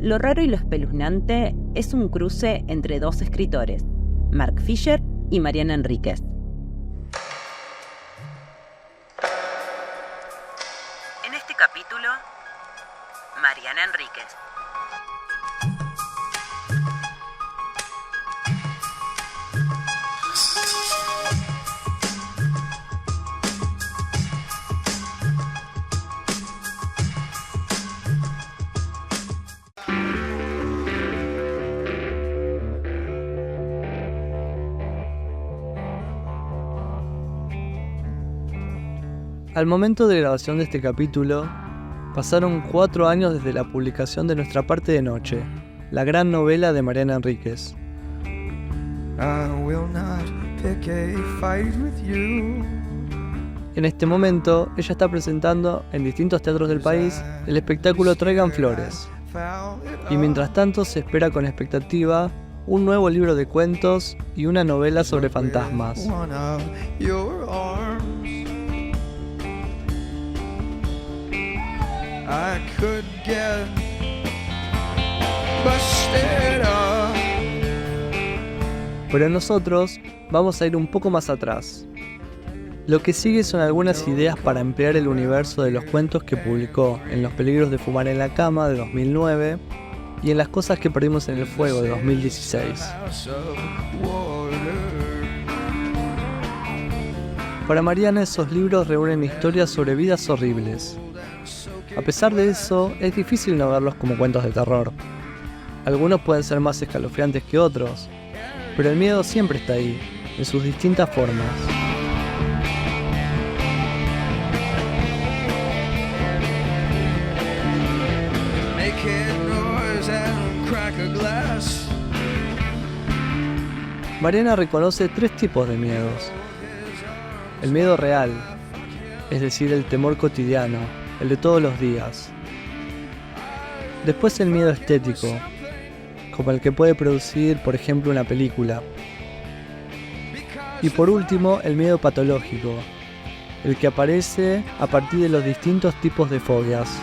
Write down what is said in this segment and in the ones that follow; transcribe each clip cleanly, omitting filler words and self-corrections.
Lo raro y lo espeluznante es un cruce entre dos escritores, Mark Fisher y Mariana Enríquez. En este capítulo, Mariana Enríquez. Al momento de grabación de este capítulo, pasaron 4 años desde la publicación de Nuestra parte de noche, la gran novela de Mariana Enríquez. En este momento, ella está presentando en distintos teatros del país el espectáculo Traigan Flores. Y mientras tanto se espera con expectativa un nuevo libro de cuentos y una novela sobre fantasmas. I could get busted up. Pero nosotros vamos a ir un poco más atrás. Lo que sigue son algunas ideas para ampliar el universo de los cuentos que publicó en Los peligros de fumar en la cama de 2009 y en Las cosas que perdimos en el fuego de 2016. Para Mariana, esos libros reúnen historias sobre vidas horribles. A pesar de eso, es difícil no verlos como cuentos de terror. Algunos pueden ser más escalofriantes que otros, pero el miedo siempre está ahí, en sus distintas formas. Mariana reconoce 3 tipos de miedos. El miedo real, es decir, el temor cotidiano, el de todos los días. Después el miedo estético, como el que puede producir, por ejemplo, una película. Y por último, el miedo patológico, el que aparece a partir de los distintos tipos de fobias.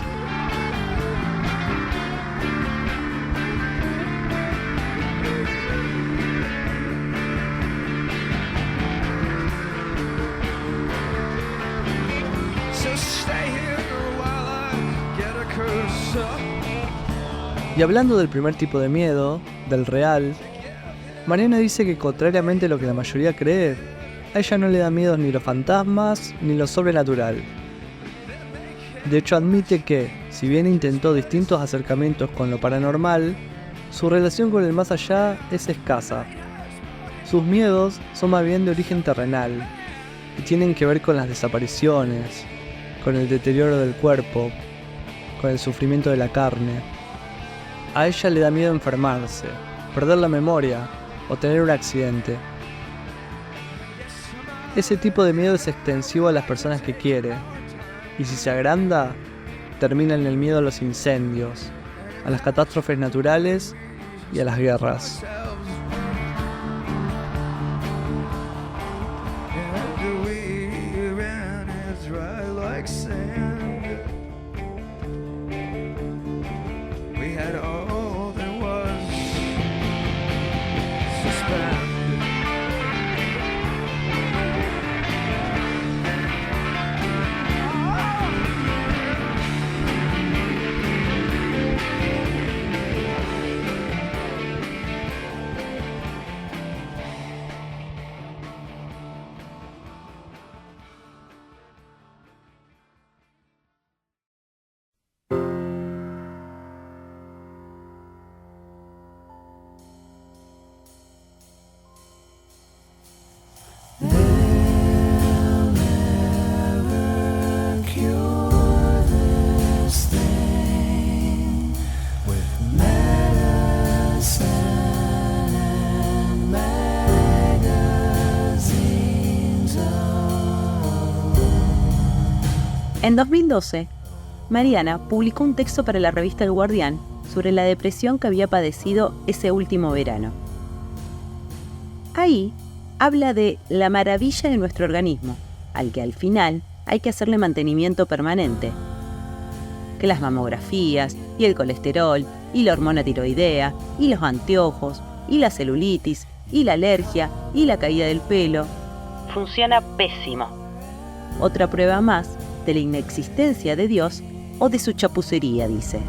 Y hablando del primer tipo de miedo, del real, Mariana dice que contrariamente a lo que la mayoría cree, a ella no le da miedo ni los fantasmas ni lo sobrenatural. De hecho admite que, si bien intentó distintos acercamientos con lo paranormal, su relación con el más allá es escasa. Sus miedos son más bien de origen terrenal, y tienen que ver con las desapariciones, con el deterioro del cuerpo, con el sufrimiento de la carne. A ella le da miedo enfermarse, perder la memoria o tener un accidente. Ese tipo de miedo es extensivo a las personas que quiere, y si se agranda, termina en el miedo a los incendios, a las catástrofes naturales y a las guerras. En 2012, Mariana publicó un texto para la revista El Guardián sobre la depresión que había padecido ese último verano. Ahí habla de la maravilla de nuestro organismo, al que al final hay que hacerle mantenimiento permanente. Que las mamografías y el colesterol y la hormona tiroidea, y los anteojos, y la celulitis, y la alergia, y la caída del pelo. Funciona pésimo. Otra prueba más de la inexistencia de Dios o de su chapucería, dice.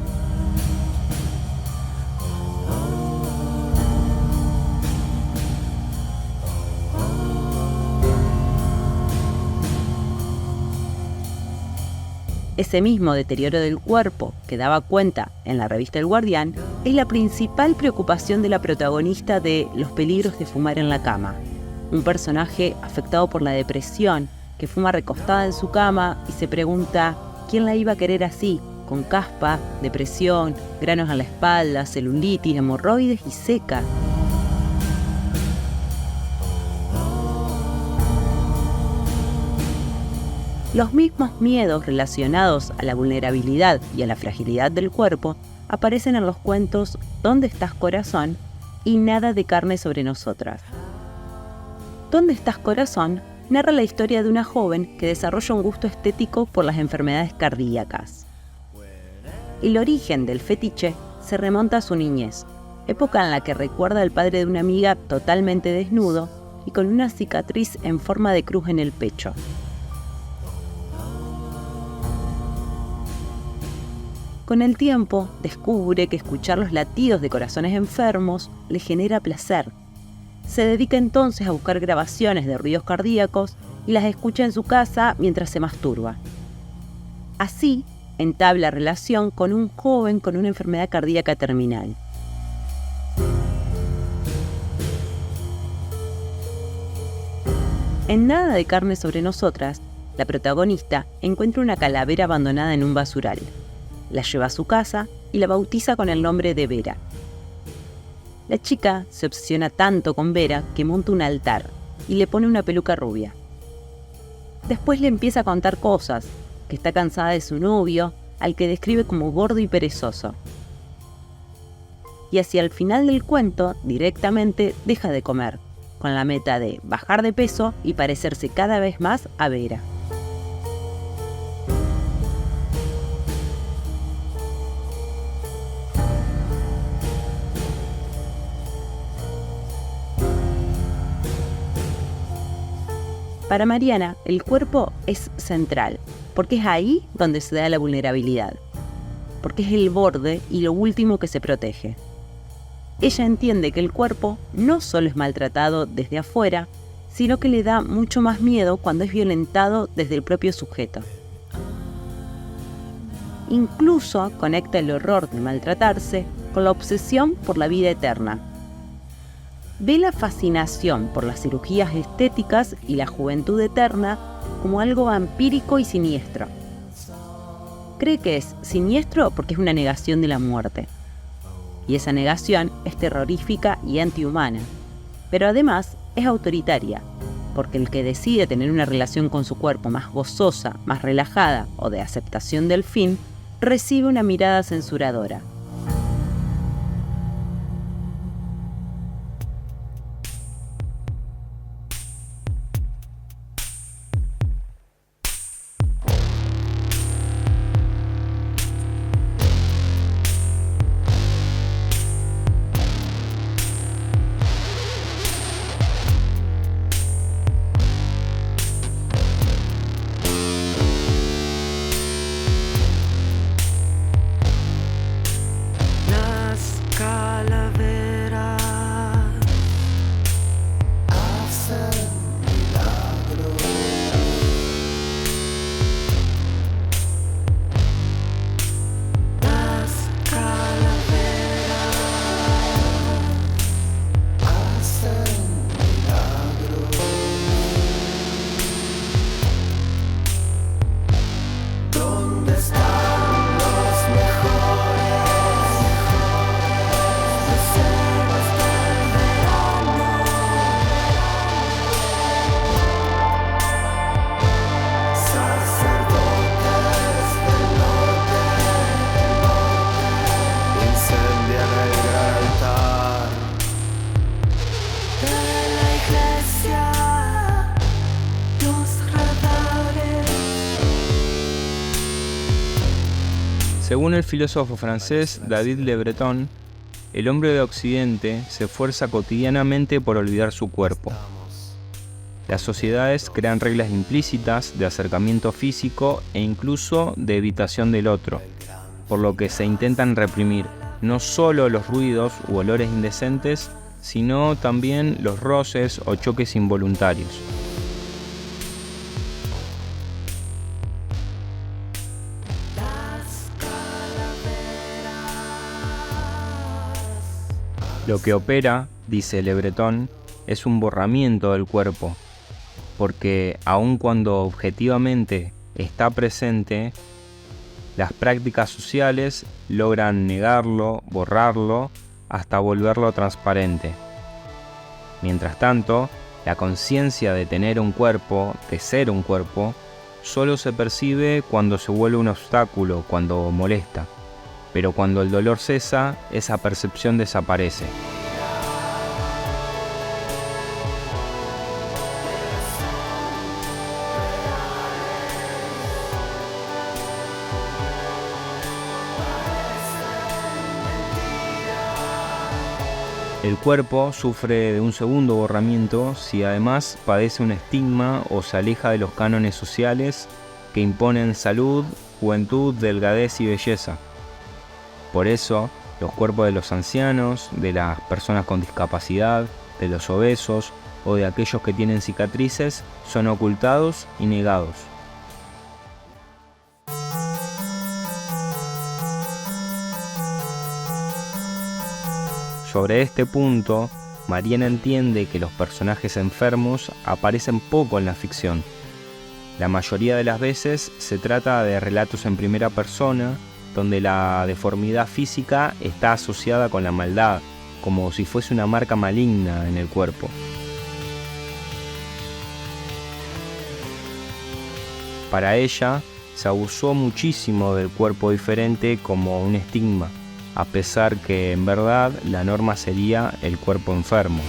Ese mismo deterioro del cuerpo que daba cuenta en la revista El Guardián es la principal preocupación de la protagonista de Los peligros de fumar en la cama, un personaje afectado por la depresión que fuma recostada en su cama y se pregunta quién la iba a querer así, con caspa, depresión, granos en la espalda, celulitis, hemorroides y seca. Los mismos miedos relacionados a la vulnerabilidad y a la fragilidad del cuerpo aparecen en los cuentos ¿Dónde estás, corazón? Y Nada de carne sobre nosotras. ¿Dónde estás, corazón? Narra la historia de una joven que desarrolla un gusto estético por las enfermedades cardíacas. El origen del fetiche se remonta a su niñez, época en la que recuerda al padre de una amiga totalmente desnudo y con una cicatriz en forma de cruz en el pecho. Con el tiempo, descubre que escuchar los latidos de corazones enfermos le genera placer. Se dedica entonces a buscar grabaciones de ruidos cardíacos y las escucha en su casa mientras se masturba. Así, entabla relación con un joven con una enfermedad cardíaca terminal. En Nada de carne sobre nosotras, la protagonista encuentra una calavera abandonada en un basural. La lleva a su casa y la bautiza con el nombre de Vera. La chica se obsesiona tanto con Vera que monta un altar y le pone una peluca rubia. Después le empieza a contar cosas, que está cansada de su novio, al que describe como gordo y perezoso. Y hacia el final del cuento, directamente deja de comer, con la meta de bajar de peso y parecerse cada vez más a Vera. Para Mariana, el cuerpo es central, porque es ahí donde se da la vulnerabilidad, porque es el borde y lo último que se protege. Ella entiende que el cuerpo no solo es maltratado desde afuera, sino que le da mucho más miedo cuando es violentado desde el propio sujeto. Incluso conecta el horror de maltratarse con la obsesión por la vida eterna. Ve la fascinación por las cirugías estéticas y la juventud eterna como algo vampírico y siniestro. Cree que es siniestro porque es una negación de la muerte. Y esa negación es terrorífica y antihumana. Pero además es autoritaria, porque el que decide tener una relación con su cuerpo más gozosa, más relajada o de aceptación del fin, recibe una mirada censuradora. Según el filósofo francés David Le Breton, el hombre de Occidente se esfuerza cotidianamente por olvidar su cuerpo. Las sociedades crean reglas implícitas de acercamiento físico e incluso de evitación del otro, por lo que se intentan reprimir no solo los ruidos u olores indecentes, sino también los roces o choques involuntarios. Lo que opera, dice Le Breton, es un borramiento del cuerpo, porque aun cuando objetivamente está presente, las prácticas sociales logran negarlo, borrarlo, hasta volverlo transparente. Mientras tanto, la conciencia de tener un cuerpo, de ser un cuerpo, solo se percibe cuando se vuelve un obstáculo, cuando molesta. Pero cuando el dolor cesa, esa percepción desaparece. El cuerpo sufre de un segundo borramiento si además padece un estigma o se aleja de los cánones sociales que imponen salud, juventud, delgadez y belleza. Por eso, los cuerpos de los ancianos, de las personas con discapacidad, de los obesos o de aquellos que tienen cicatrices son ocultados y negados. Sobre este punto, Mariana entiende que los personajes enfermos aparecen poco en la ficción. La mayoría de las veces se trata de relatos en primera persona, donde la deformidad física está asociada con la maldad, como si fuese una marca maligna en el cuerpo. Para ella, se abusó muchísimo del cuerpo diferente como un estigma, a pesar que en verdad la norma sería el cuerpo enfermo.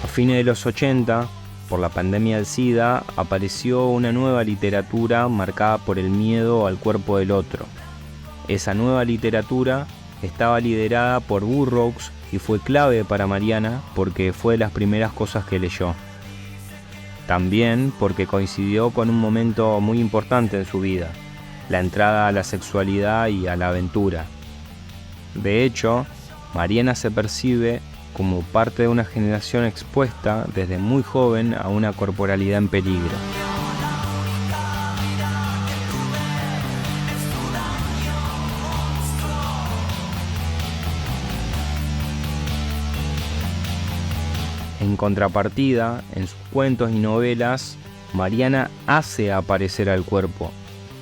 A fines de los 80, por la pandemia del SIDA, apareció una nueva literatura marcada por el miedo al cuerpo del otro. Esa nueva literatura estaba liderada por Burroughs y fue clave para Mariana porque fue de las primeras cosas que leyó. También porque coincidió con un momento muy importante en su vida, la entrada a la sexualidad y a la aventura. De hecho, Mariana se percibe como parte de una generación expuesta desde muy joven a una corporalidad en peligro. En contrapartida, en sus cuentos y novelas, Mariana hace aparecer al cuerpo,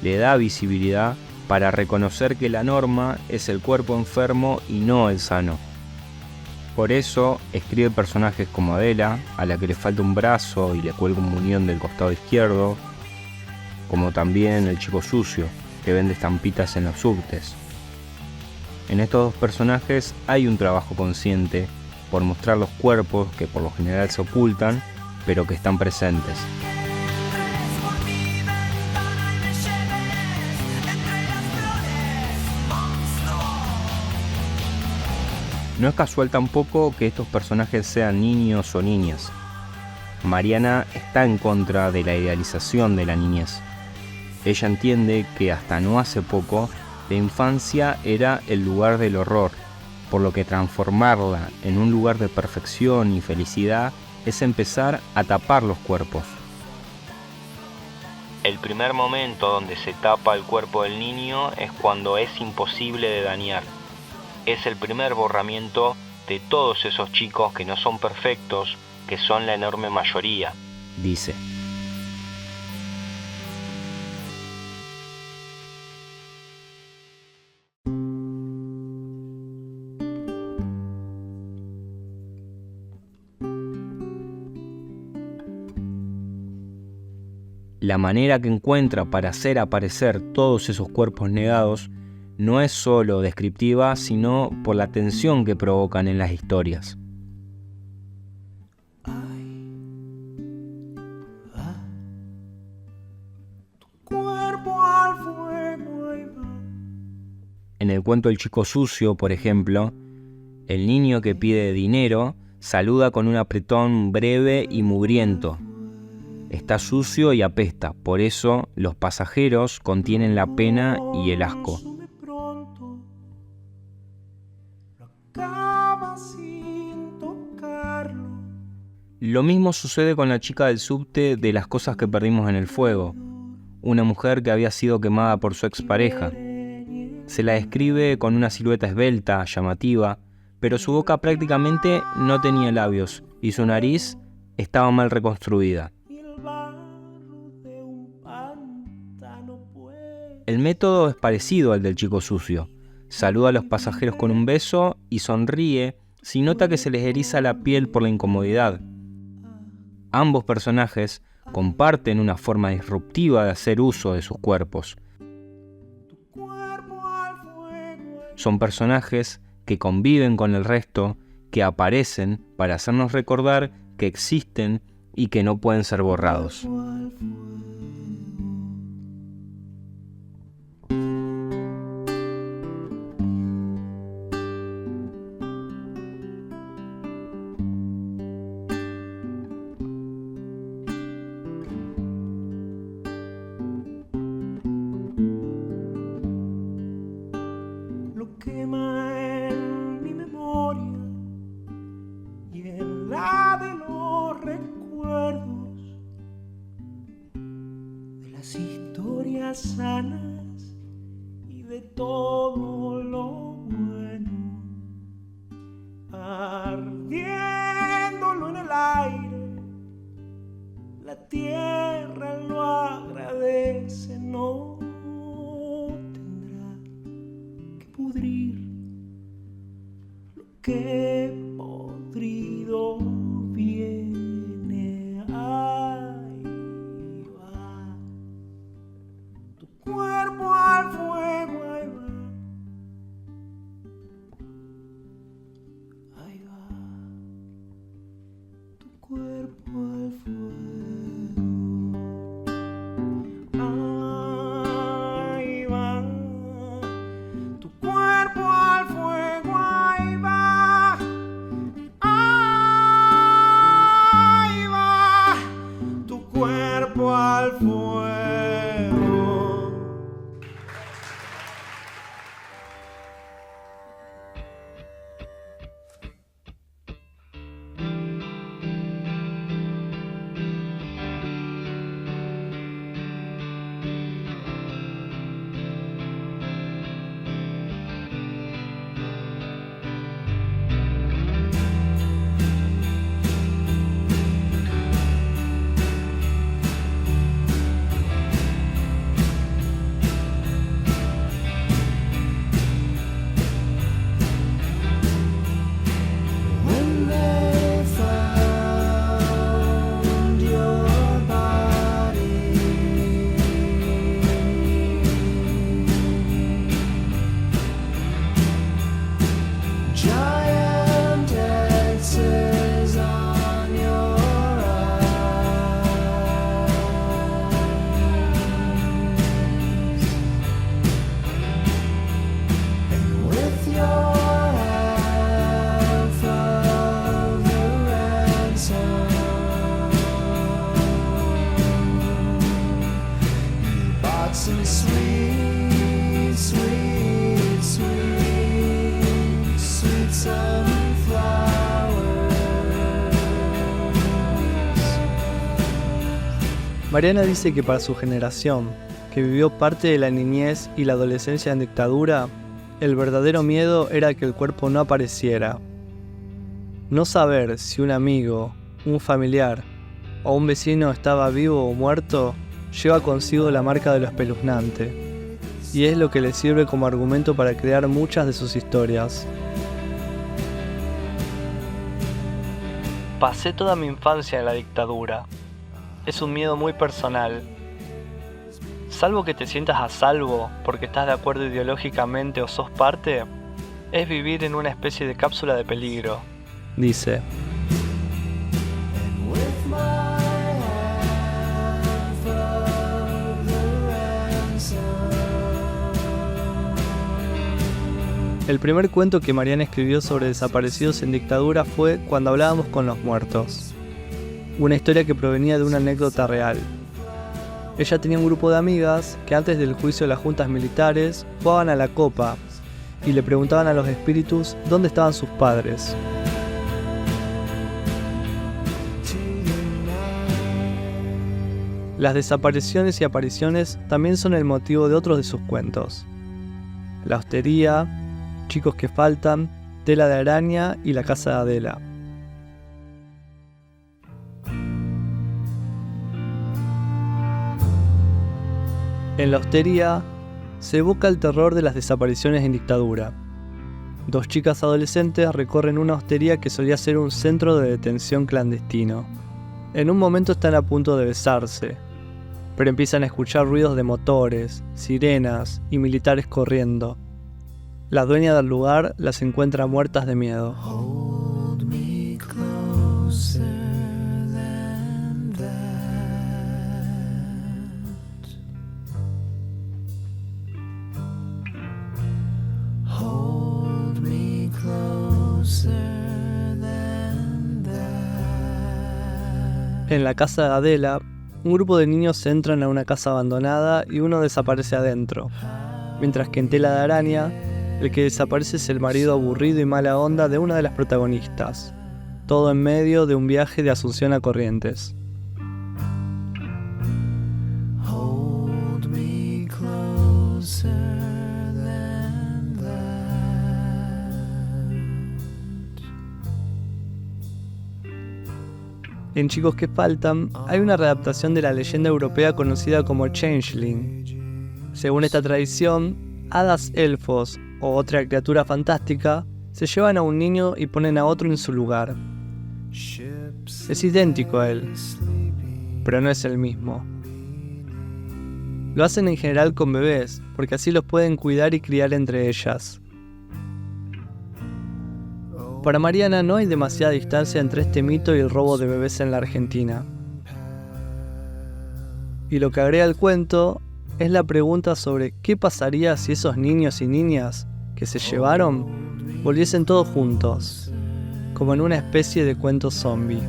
le da visibilidad para reconocer que la norma es el cuerpo enfermo y no el sano. Por eso escribe personajes como Adela, a la que le falta un brazo y le cuelga un muñón del costado izquierdo, como también el chico sucio, que vende estampitas en los subtes. En estos dos personajes hay un trabajo consciente por mostrar los cuerpos que por lo general se ocultan, pero que están presentes. No es casual tampoco que estos personajes sean niños o niñas. Mariana está en contra de la idealización de la niñez. Ella entiende que hasta no hace poco, la infancia era el lugar del horror, por lo que transformarla en un lugar de perfección y felicidad es empezar a tapar los cuerpos. El primer momento donde se tapa el cuerpo del niño es cuando es imposible de dañar. Es el primer borramiento de todos esos chicos que no son perfectos, que son la enorme mayoría, dice. La manera que encuentra para hacer aparecer todos esos cuerpos negados no es solo descriptiva, sino por la tensión que provocan en las historias. En el cuento El chico sucio, por ejemplo, el niño que pide dinero saluda con un apretón breve y mugriento. Está sucio y apesta, por eso los pasajeros contienen la pena y el asco. Lo mismo sucede con la chica del subte de Las cosas que perdimos en el fuego, una mujer que había sido quemada por su expareja. Se la describe con una silueta esbelta, llamativa, pero su boca prácticamente no tenía labios y su nariz estaba mal reconstruida. El método es parecido al del chico sucio. Saluda a los pasajeros con un beso y sonríe si nota que se les eriza la piel por la incomodidad. Ambos personajes comparten una forma disruptiva de hacer uso de sus cuerpos. Son personajes que conviven con el resto, que aparecen para hacernos recordar que existen y que no pueden ser borrados. Quema en mi memoria y en la de los recuerdos de las historias sanas y de todo lo bueno, ardiéndolo en el aire, la tierra lo agradece, no pudrir lo que podrido viene. Ahí va tu cuerpo al fuego, ahí va, ahí va tu cuerpo al fuego. Al fuego. Mariana dice que para su generación, que vivió parte de la niñez y la adolescencia en dictadura, el verdadero miedo era que el cuerpo no apareciera. No saber si un amigo, un familiar o un vecino estaba vivo o muerto lleva consigo la marca de lo espeluznante, y es lo que le sirve como argumento para crear muchas de sus historias. Pasé toda mi infancia en la dictadura. Es un miedo muy personal. salvo que te sientas a salvo porque estás de acuerdo ideológicamente o sos parte, es vivir en una especie de cápsula de peligro, dice. El primer cuento que Mariana escribió sobre desaparecidos en dictadura fue Cuando hablábamos con los muertos, una historia que provenía de una anécdota real. Ella tenía un grupo de amigas que antes del juicio de las juntas militares jugaban a la copa y le preguntaban a los espíritus dónde estaban sus padres. Las desapariciones y apariciones también son el motivo de otros de sus cuentos: La hostería, Chicos que faltan, Tela de araña y La casa de Adela. En La hostería se evoca el terror de las desapariciones en dictadura. 2 chicas adolescentes recorren una hostería que solía ser un centro de detención clandestino. En un momento están a punto de besarse, pero empiezan a escuchar ruidos de motores, sirenas y militares corriendo. La dueña del lugar las encuentra muertas de miedo. Hold me closer than that. Hold me closer than that. En la casa de Adela, un grupo de niños entran a una casa abandonada y uno desaparece adentro, mientras que en Tela de araña, el que desaparece es el marido aburrido y mala onda de una de las protagonistas, todo en medio de un viaje de Asunción a Corrientes. Hold me closer than that. En Chicos que faltan, hay una readaptación de la leyenda europea conocida como Changeling. Según esta tradición, hadas elfos o otra criatura fantástica se llevan a un niño y ponen a otro en su lugar. Es idéntico a él, pero no es el mismo. Lo hacen en general con bebés, porque así los pueden cuidar y criar entre ellas. Para Mariana no hay demasiada distancia entre este mito y el robo de bebés en la Argentina. Y lo que agrega el cuento es la pregunta sobre qué pasaría si esos niños y niñas que se llevaron volviesen todos juntos, como en una especie de cuento zombie.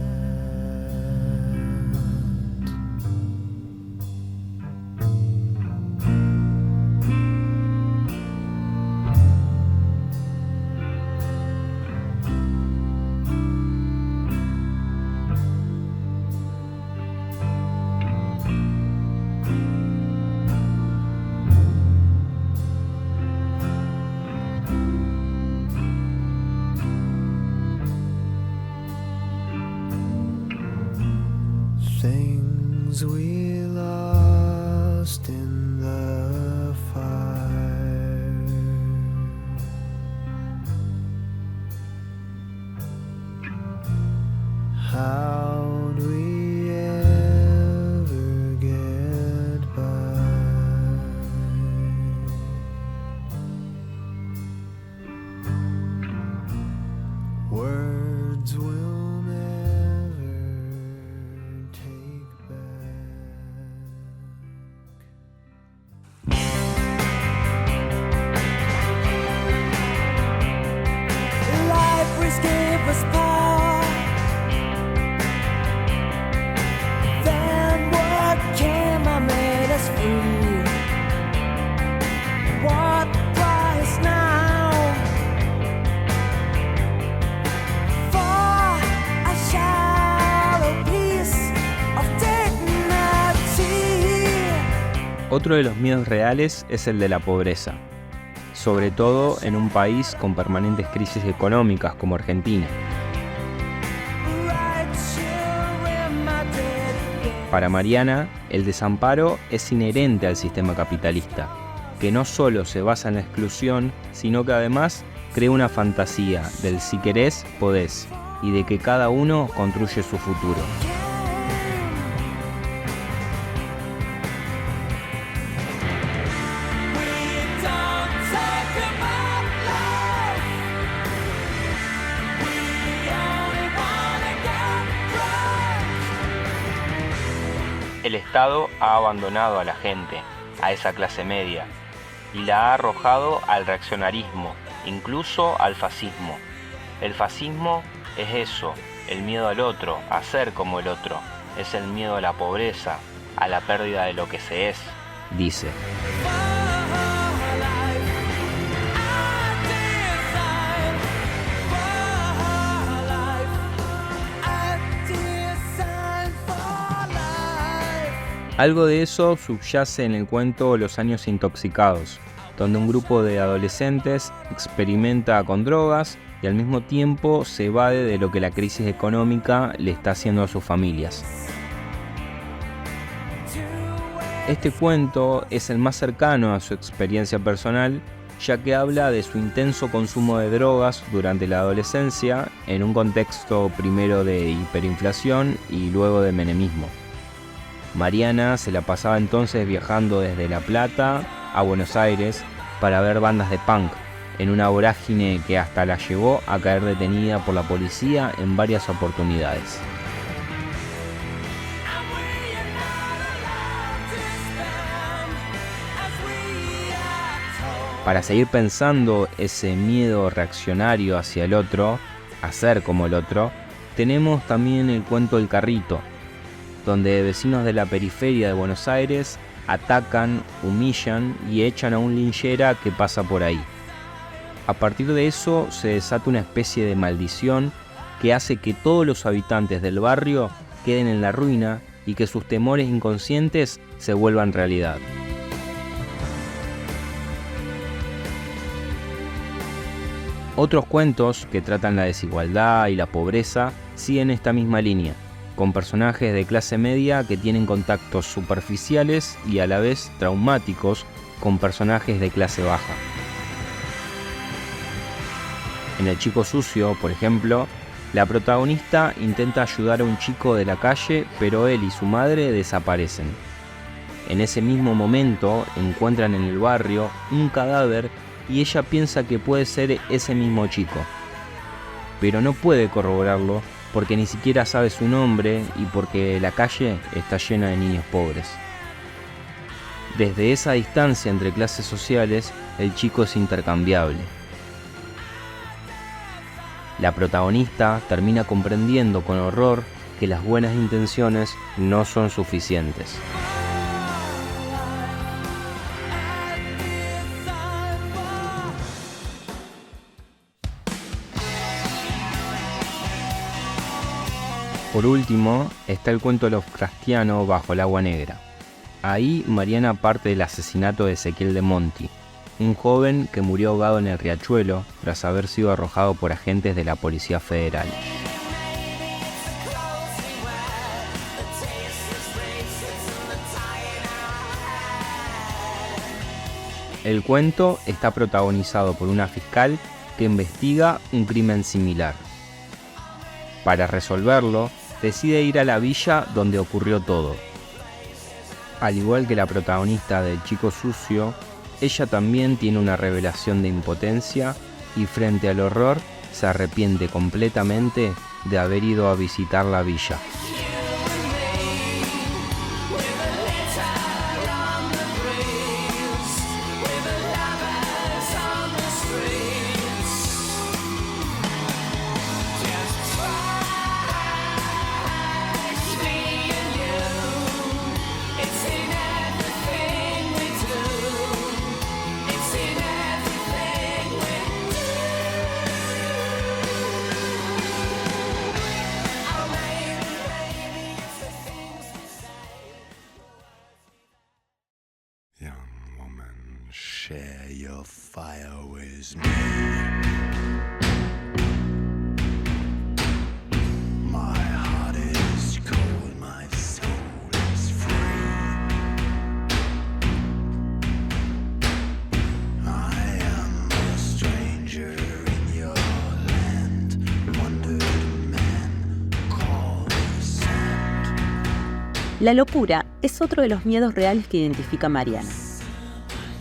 Things we lost in the fire. How'd we ever get by? Words will never take back. Life was gave us power. Then what came and made us free? What price now for a shallow piece of dignity? Otro de los miedos reales es el de la pobreza, sobre todo en un país con permanentes crisis económicas como Argentina. Right here in my dead bed. Para Mariana, el desamparo es inherente al sistema capitalista, que no solo se basa en la exclusión, sino que además crea una fantasía del si querés, podés, y de que cada uno construye su futuro. El Estado ha abandonado a la gente, a esa clase media, y la ha arrojado al reaccionarismo, incluso al fascismo. El fascismo es eso, el miedo al otro, a ser como el otro, es el miedo a la pobreza, a la pérdida de lo que se es, dice. Algo de eso subyace en el cuento Los años intoxicados, donde un grupo de adolescentes experimenta con drogas y al mismo tiempo se evade de lo que la crisis económica le está haciendo a sus familias. Este cuento es el más cercano a su experiencia personal, ya que habla de su intenso consumo de drogas durante la adolescencia en un contexto primero de hiperinflación y luego de menemismo. Mariana se la pasaba entonces viajando desde La Plata a Buenos Aires para ver bandas de punk, en una vorágine que hasta la llevó a caer detenida por la policía en varias oportunidades. Para seguir pensando ese miedo reaccionario hacia el otro, a ser como el otro, tenemos también el cuento El Carrito, donde vecinos de la periferia de Buenos Aires atacan, humillan y echan a un linchera que pasa por ahí. A partir de eso se desata una especie de maldición que hace que todos los habitantes del barrio queden en la ruina y que sus temores inconscientes se vuelvan realidad. Otros cuentos que tratan la desigualdad y la pobreza siguen esta misma línea, con personajes de clase media que tienen contactos superficiales y a la vez traumáticos con personajes de clase baja. En El Chico Sucio, por ejemplo, la protagonista intenta ayudar a un chico de la calle, pero él y su madre desaparecen. En ese mismo momento encuentran en el barrio un cadáver y ella piensa que puede ser ese mismo chico, pero no puede corroborarlo porque ni siquiera sabe su nombre y porque la calle está llena de niños pobres. Desde esa distancia entre clases sociales, el chico es intercambiable. La protagonista termina comprendiendo con horror que las buenas intenciones no son suficientes. Por último, está el cuento Lovecraftiano Bajo el agua negra. Ahí Mariana parte del asesinato de Ezequiel de Monti, un joven que murió ahogado en el riachuelo tras haber sido arrojado por agentes de la Policía Federal. El cuento está protagonizado por una fiscal que investiga un crimen similar. Para resolverlo, decide ir a la villa donde ocurrió todo. Al igual que la protagonista del Chico Sucio, ella también tiene una revelación de impotencia y frente al horror se arrepiente completamente de haber ido a visitar la villa. Share your fire with me. My heart is cold, my soul is free. I am a stranger in your land. Wondered man, call the sand. La locura es otro de los miedos reales que identifica Mariana.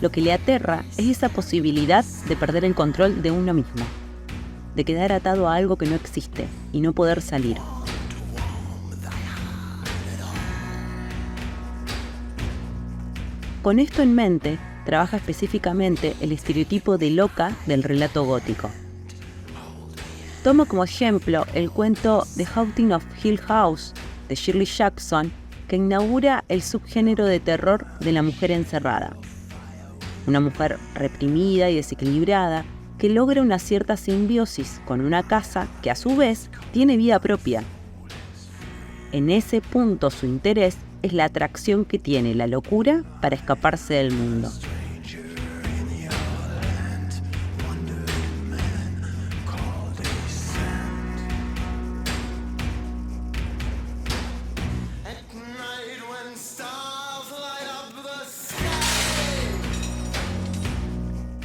Lo que le aterra es esa posibilidad de perder el control de uno mismo, de quedar atado a algo que no existe y no poder salir. Con esto en mente, trabaja específicamente el estereotipo de loca del relato gótico. Tomo como ejemplo el cuento The Haunting of Hill House de Shirley Jackson, que inaugura el subgénero de terror de la mujer encerrada. Una mujer reprimida y desequilibrada que logra una cierta simbiosis con una casa que a su vez tiene vida propia. En ese punto su interés es la atracción que tiene la locura para escaparse del mundo.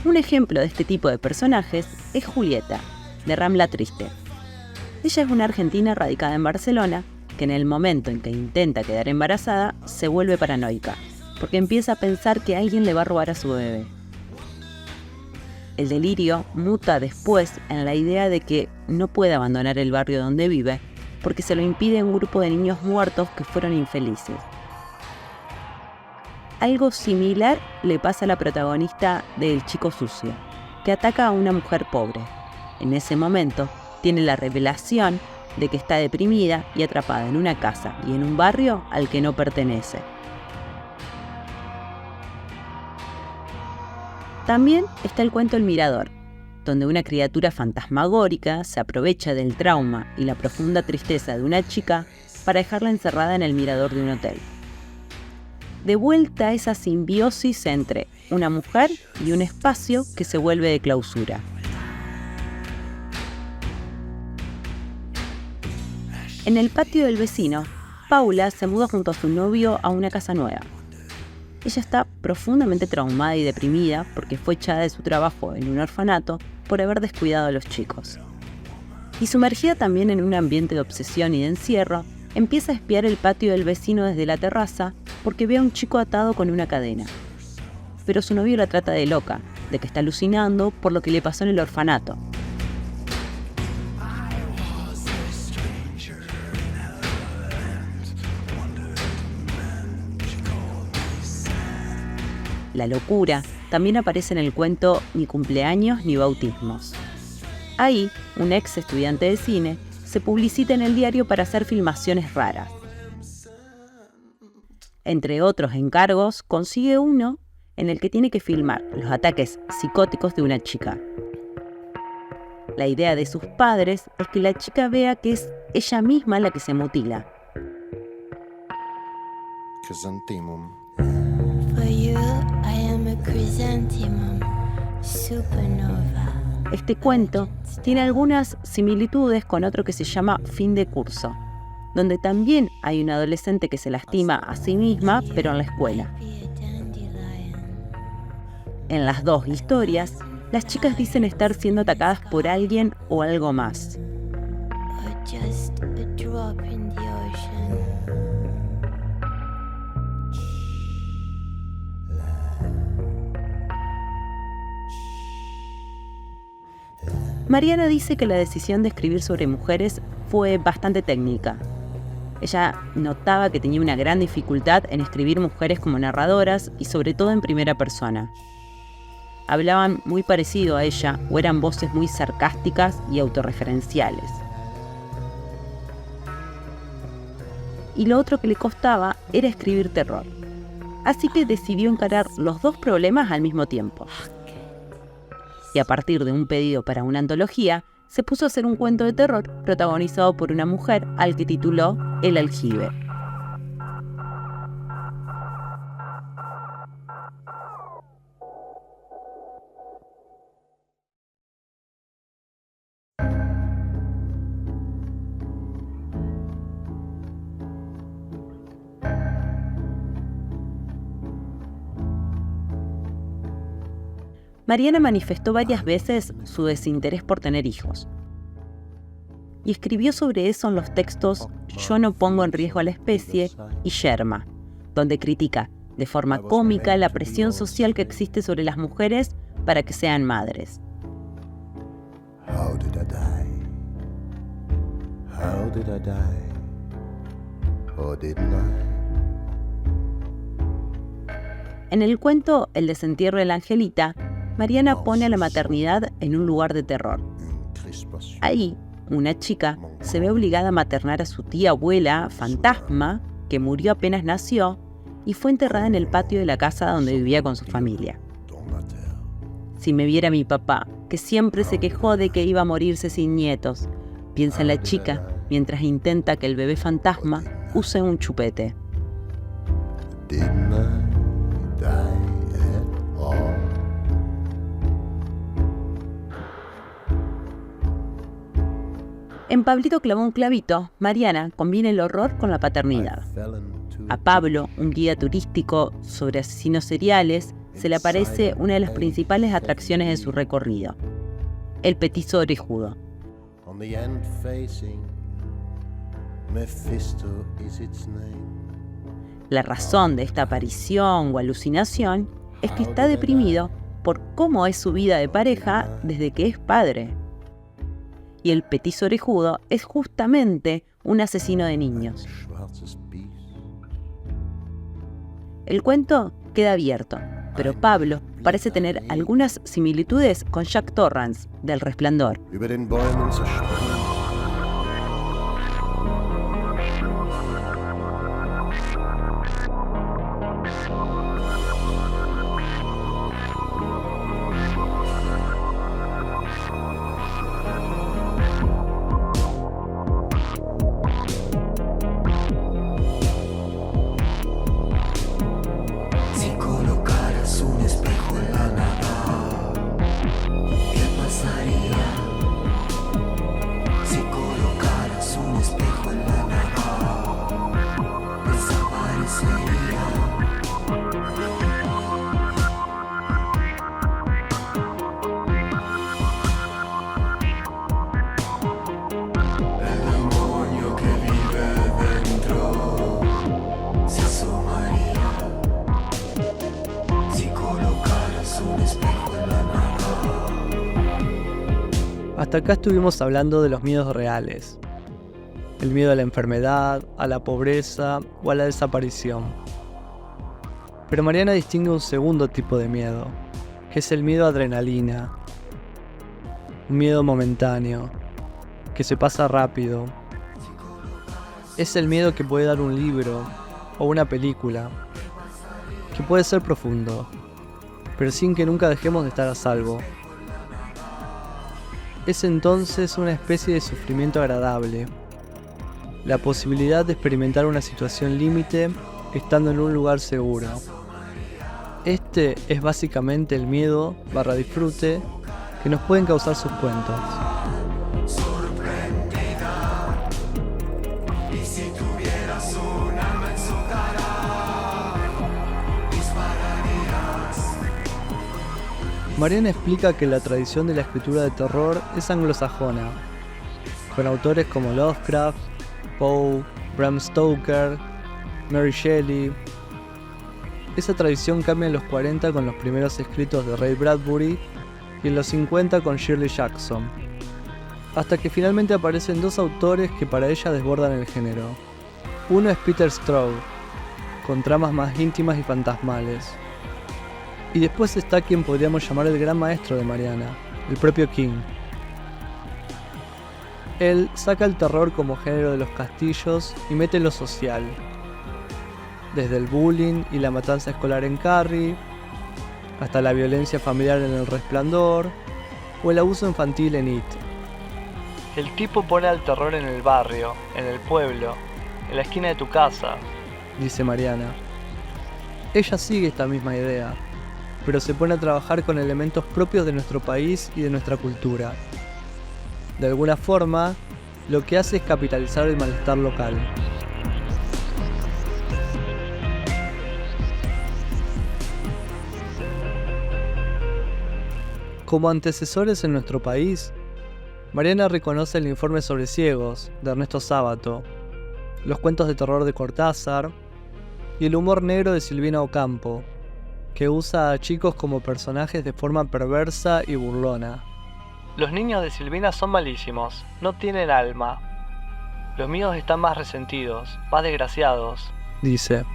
Un ejemplo de este tipo de personajes es Julieta, de Rambla Triste. Ella es una argentina radicada en Barcelona que en el momento en que intenta quedar embarazada se vuelve paranoica, porque empieza a pensar que alguien le va a robar a su bebé. El delirio muta después en la idea de que no puede abandonar el barrio donde vive porque se lo impide un grupo de niños muertos que fueron infelices. Algo similar le pasa a la protagonista de El Chico Sucio, que ataca a una mujer pobre. En ese momento, tiene la revelación de que está deprimida y atrapada en una casa y en un barrio al que no pertenece. También está el cuento El Mirador, donde una criatura fantasmagórica se aprovecha del trauma y la profunda tristeza de una chica para dejarla encerrada en el mirador de un hotel. De vuelta a esa simbiosis entre una mujer y un espacio que se vuelve de clausura. En el patio del vecino, Paula se muda junto a su novio a una casa nueva. Ella está profundamente traumada y deprimida porque fue echada de su trabajo en un orfanato por haber descuidado a los chicos. Y sumergida también en un ambiente de obsesión y de encierro, empieza a espiar el patio del vecino desde la terraza porque ve a un chico atado con una cadena. Pero su novio la trata de loca, de que está alucinando por lo que le pasó en el orfanato. La locura también aparece en el cuento Ni cumpleaños ni bautismos. Ahí, un ex estudiante de cine se publicita en el diario para hacer filmaciones raras. Entre otros encargos, consigue uno en el que tiene que filmar los ataques psicóticos de una chica. La idea de sus padres es que la chica vea que es ella misma la que se mutila. Chrysanthemum. For you, I am a chrysanthemum, supernova. Este cuento tiene algunas similitudes con otro que se llama Fin de curso, donde también hay una adolescente que se lastima a sí misma, pero en la escuela. En las dos historias, las chicas dicen estar siendo atacadas por alguien o algo más. Or just a drop in the ocean. Mariana dice que la decisión de escribir sobre mujeres fue bastante técnica. Ella notaba que tenía una gran dificultad en escribir mujeres como narradoras y sobre todo en primera persona. Hablaban muy parecido a ella o eran voces muy sarcásticas y autorreferenciales. Y lo otro que le costaba era escribir terror. Así que decidió encarar los dos problemas al mismo tiempo. Y a partir de un pedido para una antología, se puso a hacer un cuento de terror protagonizado por una mujer al que tituló El aljibe. Mariana manifestó varias veces su desinterés por tener hijos. Y escribió sobre eso en los textos Yo no pongo en riesgo a la especie y Yerma, donde critica de forma cómica la presión social que existe sobre las mujeres para que sean madres. How did I die? How did I die? Or didn't I? En el cuento El desentierro de la Angelita, Mariana pone a la maternidad en un lugar de terror. Ahí, una chica se ve obligada a maternar a su tía abuela, fantasma, que murió apenas nació y fue enterrada en el patio de la casa donde vivía con su familia. Si me viera mi papá, que siempre se quejó de que iba a morirse sin nietos, piensa la chica mientras intenta que el bebé fantasma use un chupete. Didn't I die at all? En Pablito clavó un clavito, Mariana combina el horror con la paternidad. A Pablo, un guía turístico sobre asesinos seriales, se le aparece una de las principales atracciones de su recorrido: el petiso orejudo. On the end facing Mephisto is its name. La razón de esta aparición o alucinación es que está deprimido por cómo es su vida de pareja desde que es padre. Y el petiso orejudo es justamente un asesino de niños. Schwarzes Biest. El cuento queda abierto, pero Pablo parece tener algunas similitudes con Jack Torrance, del Resplandor. Über den Bäumen zerstreut. Si colocaras un espejo en la nada, ¿qué pasaría? Si colocaras un espejo en la nada, desaparecería. El demonio que vive dentro se asomaría. Si colocaras un espejo en la nada. Hasta acá estuvimos hablando de los miedos reales. El miedo a la enfermedad, a la pobreza o a la desaparición. Pero Mariana distingue un segundo tipo de miedo, que es el miedo a adrenalina. Un miedo momentáneo, que se pasa rápido. Es el miedo que puede dar un libro o una película, que puede ser profundo, pero sin que nunca dejemos de estar a salvo. Es entonces una especie de sufrimiento agradable, la posibilidad de experimentar una situación límite estando en un lugar seguro. Este es básicamente el miedo / disfrute que nos pueden causar sus cuentos. Y si tuvieras un arma en su cara, dispararías. Mariana explica que la tradición de la escritura de terror es anglosajona, con autores como Lovecraft, Poe, Bram Stoker, Mary Shelley. Esa tradición cambia en los 40 con los primeros escritos de Ray Bradbury y en los 50 con Shirley Jackson, hasta que finalmente aparecen dos autores que para ella desbordan el género. Uno es Peter Straub, con tramas más íntimas y fantasmales. Y después está quien podríamos llamar el gran maestro de Mariana, el propio King. Él saca el terror como género de los castillos y mete lo social, desde el bullying y la matanza escolar en Carrie, hasta la violencia familiar en El Resplandor, o el abuso infantil en It. El tipo pone al terror en el barrio, en el pueblo, en la esquina de tu casa, dice Mariana. Ella sigue esta misma idea, pero se pone a trabajar con elementos propios de nuestro país y de nuestra cultura. De alguna forma, lo que hace es capitalizar el malestar local. Como antecesores en nuestro país, Mariana reconoce el informe sobre ciegos de Ernesto Sábato, los cuentos de terror de Cortázar y el humor negro de Silvina Ocampo, que usa a chicos como personajes de forma perversa y burlona. Los niños de Silvina son malísimos, no tienen alma. Los míos están más resentidos, más desgraciados, dice.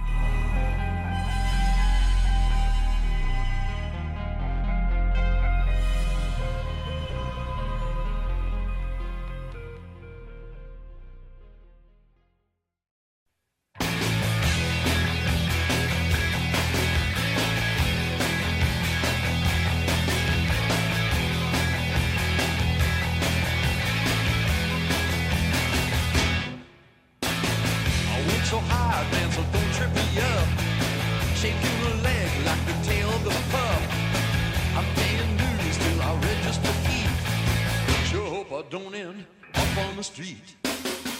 cordoning up on the street.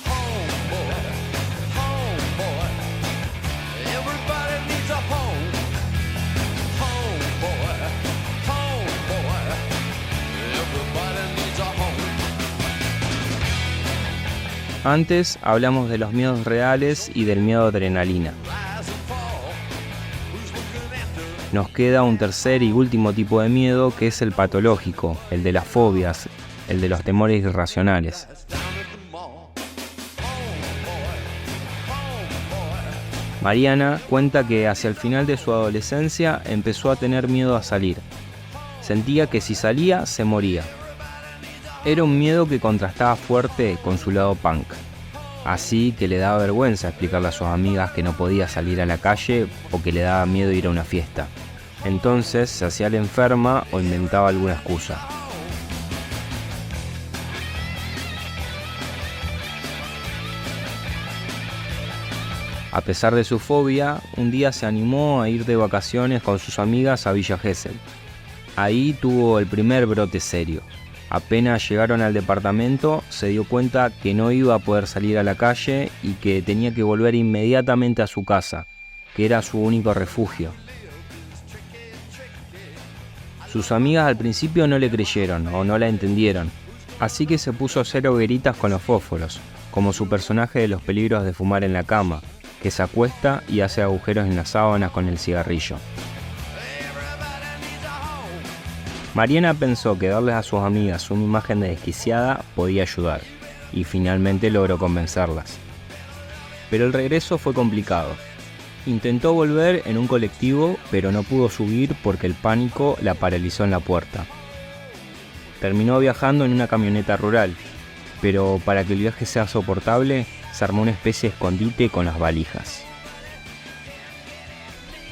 Homeboy, homeboy, everybody needs a home. Homeboy, homeboy, everybody needs a home. Antes hablamos de los miedos reales y del miedo a adrenalina. Nos queda un tercer y último tipo de miedo, que es el patológico, el de las fobias, el de los temores irracionales. Mariana cuenta que hacia el final de su adolescencia empezó a tener miedo a salir. Sentía que si salía, se moría. Era un miedo que contrastaba fuerte con su lado punk. Así que le daba vergüenza explicarle a sus amigas que no podía salir a la calle o que le daba miedo ir a una fiesta. Entonces se hacía la enferma o inventaba alguna excusa. A pesar de su fobia, un día se animó a ir de vacaciones con sus amigas a Villa Gesell. Ahí tuvo el primer brote serio. Apenas llegaron al departamento, se dio cuenta que no iba a poder salir a la calle y que tenía que volver inmediatamente a su casa, que era su único refugio. Sus amigas al principio no le creyeron o no la entendieron, así que se puso a hacer hogueritas con los fósforos, como su personaje de Los peligros de fumar en la cama, que se acuesta y hace agujeros en las sábanas con el cigarrillo. Mariana pensó que darles a sus amigas una imagen de desquiciada podía ayudar, y finalmente logró convencerlas. Pero el regreso fue complicado. Intentó volver en un colectivo, pero no pudo subir porque el pánico la paralizó en la puerta. Terminó viajando en una camioneta rural, pero para que el viaje sea soportable, se armó una especie de escondite con las valijas.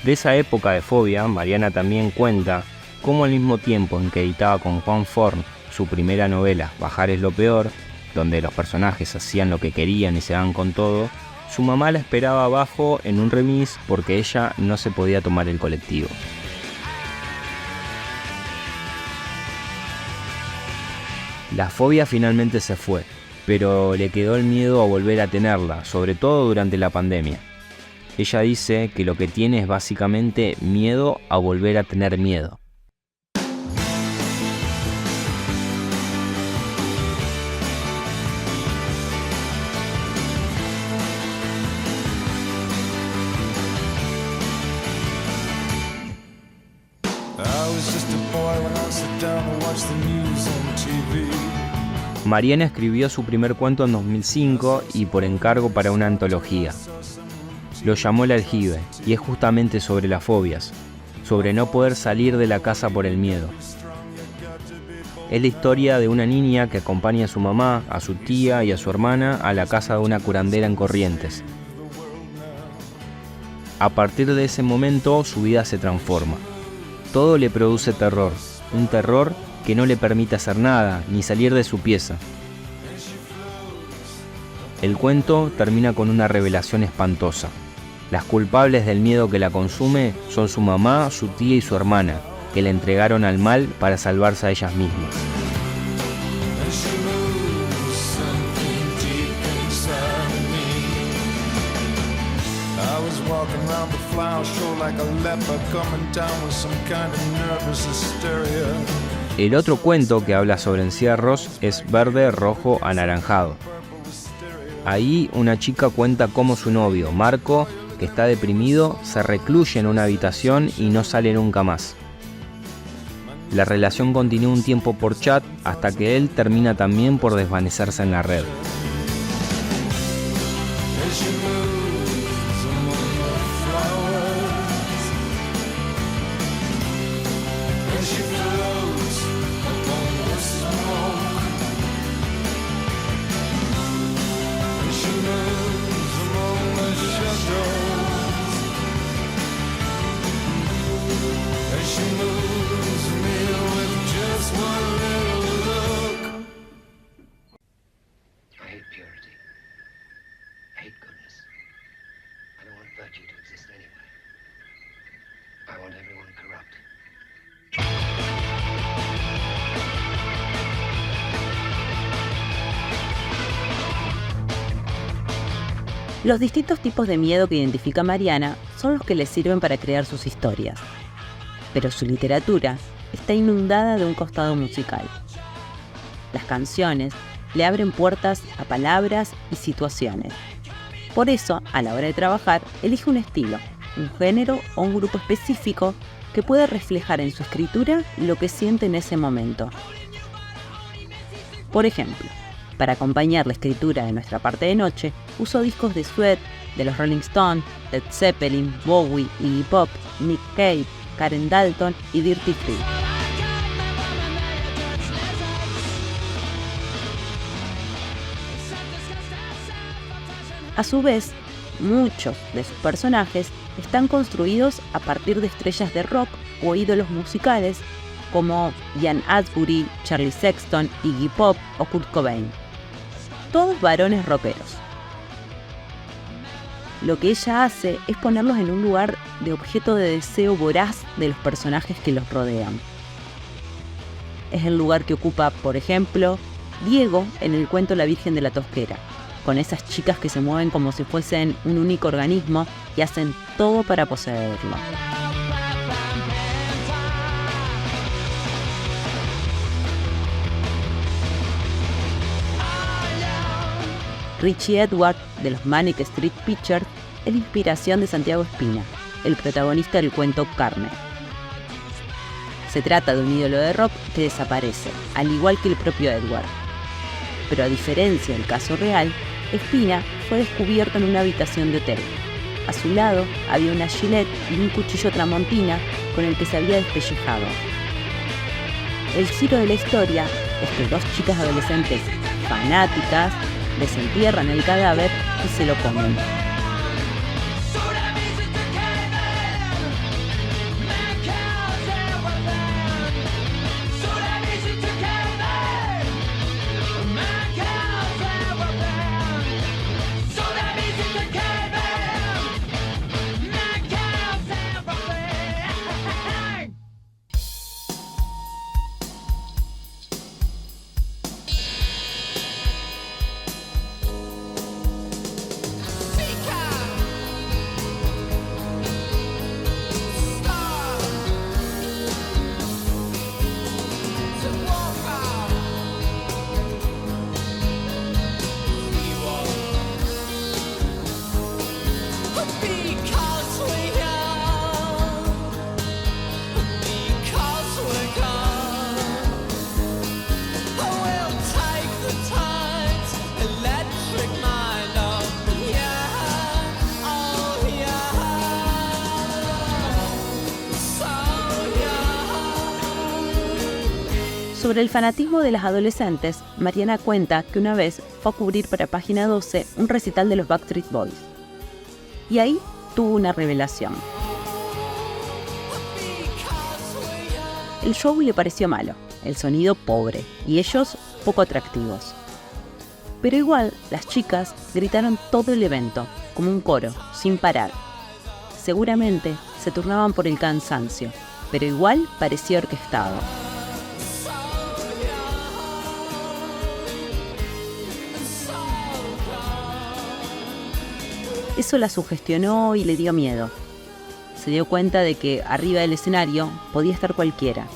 De esa época de fobia, Mariana también cuenta cómo al mismo tiempo en que editaba con Juan Forn su primera novela, Bajar es lo peor, donde los personajes hacían lo que querían y se daban con todo, su mamá la esperaba abajo en un remis porque ella no se podía tomar el colectivo. La fobia finalmente se fue, pero le quedó el miedo a volver a tenerla, sobre todo durante la pandemia. Ella dice que lo que tiene es básicamente miedo a volver a tener miedo. Mariana escribió su primer cuento en 2005 y por encargo para una antología. Lo llamó El aljibe y es justamente sobre las fobias, sobre no poder salir de la casa por el miedo. Es la historia de una niña que acompaña a su mamá, a su tía y a su hermana a la casa de una curandera en Corrientes. A partir de ese momento su vida se transforma. Todo le produce terror, un terror que no le permite hacer nada, ni salir de su pieza. El cuento termina con una revelación espantosa. Las culpables del miedo que la consume son su mamá, su tía y su hermana, que la entregaron al mal para salvarse a ellas mismas. El otro cuento que habla sobre encierros es Verde, Rojo, Anaranjado. Ahí una chica cuenta cómo su novio, Marco, que está deprimido, se recluye en una habitación y no sale nunca más. La relación continúa un tiempo por chat hasta que él termina también por desvanecerse en la red. Los distintos tipos de miedo que identifica Mariana son los que le sirven para crear sus historias. Pero su literatura está inundada de un costado musical. Las canciones le abren puertas a palabras y situaciones. Por eso, a la hora de trabajar, elige un estilo, un género o un grupo específico que puede reflejar en su escritura lo que siente en ese momento. Por ejemplo, para acompañar la escritura de Nuestra parte de noche, usó discos de Sweat, de los Rolling Stones, Led Zeppelin, Bowie, Iggy Pop, Nick Cave, Karen Dalton y Dirty Free. A su vez, muchos de sus personajes están construidos a partir de estrellas de rock o ídolos musicales como Ian Astbury, Charlie Sexton, Iggy Pop o Kurt Cobain. Todos varones rockeros. Lo que ella hace es ponerlos en un lugar de objeto de deseo voraz de los personajes que los rodean. Es el lugar que ocupa, por ejemplo, Diego en el cuento La Virgen de la Tosquera, con esas chicas que se mueven como si fuesen un único organismo y hacen todo para poseerlo. Richie Edwards, de los Manic Street Preachers, es la inspiración de Santiago Espina, el protagonista del cuento Carne. Se trata de un ídolo de rock que desaparece, al igual que el propio Edward. Pero a diferencia del caso real, Espina fue descubierto en una habitación de hotel. A su lado había una gilet y un cuchillo tramontina con el que se había despellejado. El giro de la historia es que dos chicas adolescentes fanáticas desentierran el cadáver y se lo comen. Sobre el fanatismo de las adolescentes, Mariana cuenta que una vez fue a cubrir para Página 12 un recital de los Backstreet Boys. Y ahí tuvo una revelación. El show le pareció malo, el sonido pobre y ellos poco atractivos. Pero igual, las chicas gritaron todo el evento, como un coro, sin parar. Seguramente se turnaban por el cansancio, pero igual parecía orquestado. Eso la sugestionó y le dio miedo. Se dio cuenta de que arriba del escenario podía estar cualquiera,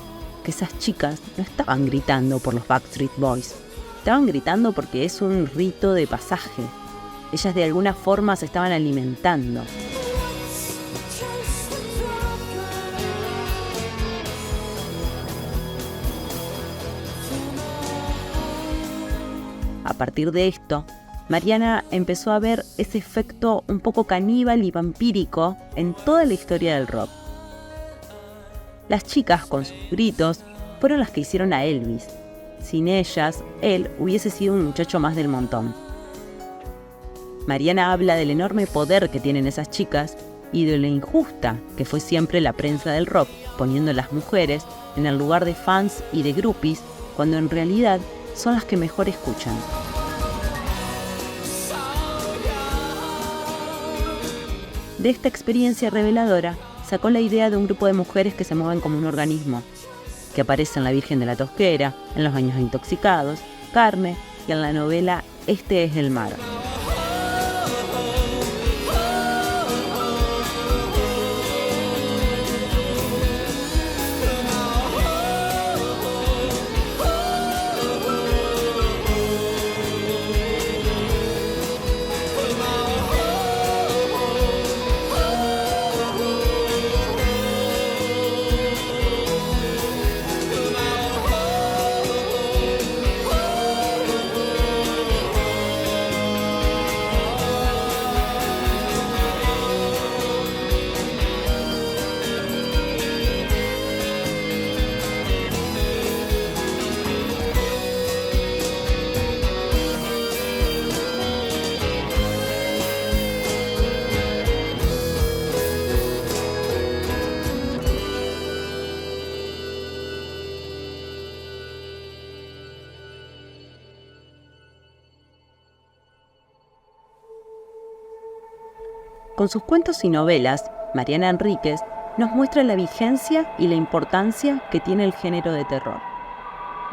que esas chicas no estaban gritando por los Backstreet Boys, estaban gritando porque es un rito de pasaje. Ellas de alguna forma se estaban alimentando. A partir de esto, Mariana empezó a ver ese efecto un poco caníbal y vampírico en toda la historia del rock. Las chicas, con sus gritos, fueron las que hicieron a Elvis. Sin ellas, él hubiese sido un muchacho más del montón. Mariana habla del enorme poder que tienen esas chicas y de lo injusta que fue siempre la prensa del rock, poniendo a las mujeres en el lugar de fans y de groupies, cuando en realidad son las que mejor escuchan. De esta experiencia reveladora, sacó la idea de un grupo de mujeres que se mueven como un organismo, que aparece en La Virgen de la Tosquera, en Los Años Intoxicados, Carne y en la novela Este es el mar. Con sus cuentos y novelas, Mariana Enríquez nos muestra la vigencia y la importancia que tiene el género de terror.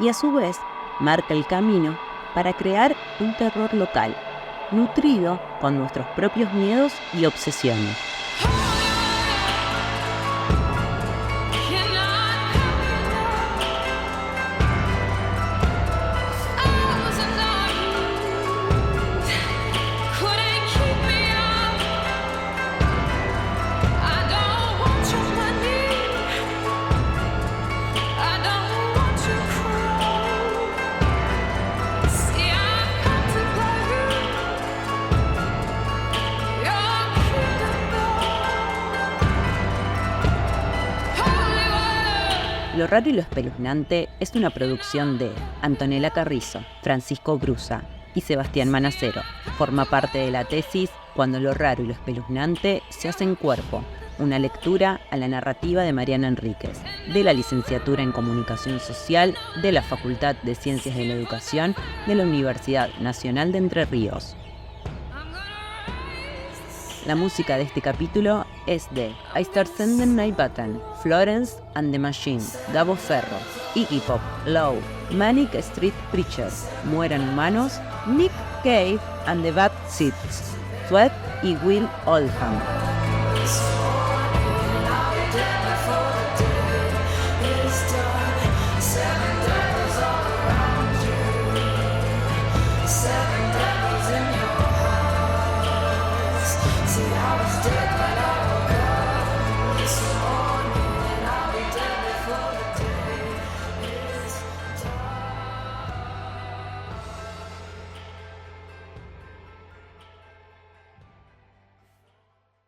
Y a su vez, marca el camino para crear un terror local, nutrido con nuestros propios miedos y obsesiones. Lo raro y lo espeluznante es una producción de Antonella Carrizo, Francisco Brusa y Sebastián Manacero. Forma parte de la tesis Cuando lo raro y lo espeluznante se hacen cuerpo, una lectura a la narrativa de Mariana Enríquez, de la licenciatura en Comunicación Social de la Facultad de Ciencias de la Educación de la Universidad Nacional de Entre Ríos. La música de este capítulo es de I Start Sending Night Button, Florence and the Machine, Gabo Ferro, Iggy Pop, Low, Manic Street Preachers, Mueran Humanos, Nick Cave and the Bad Seeds, Sweat y Will Oldham.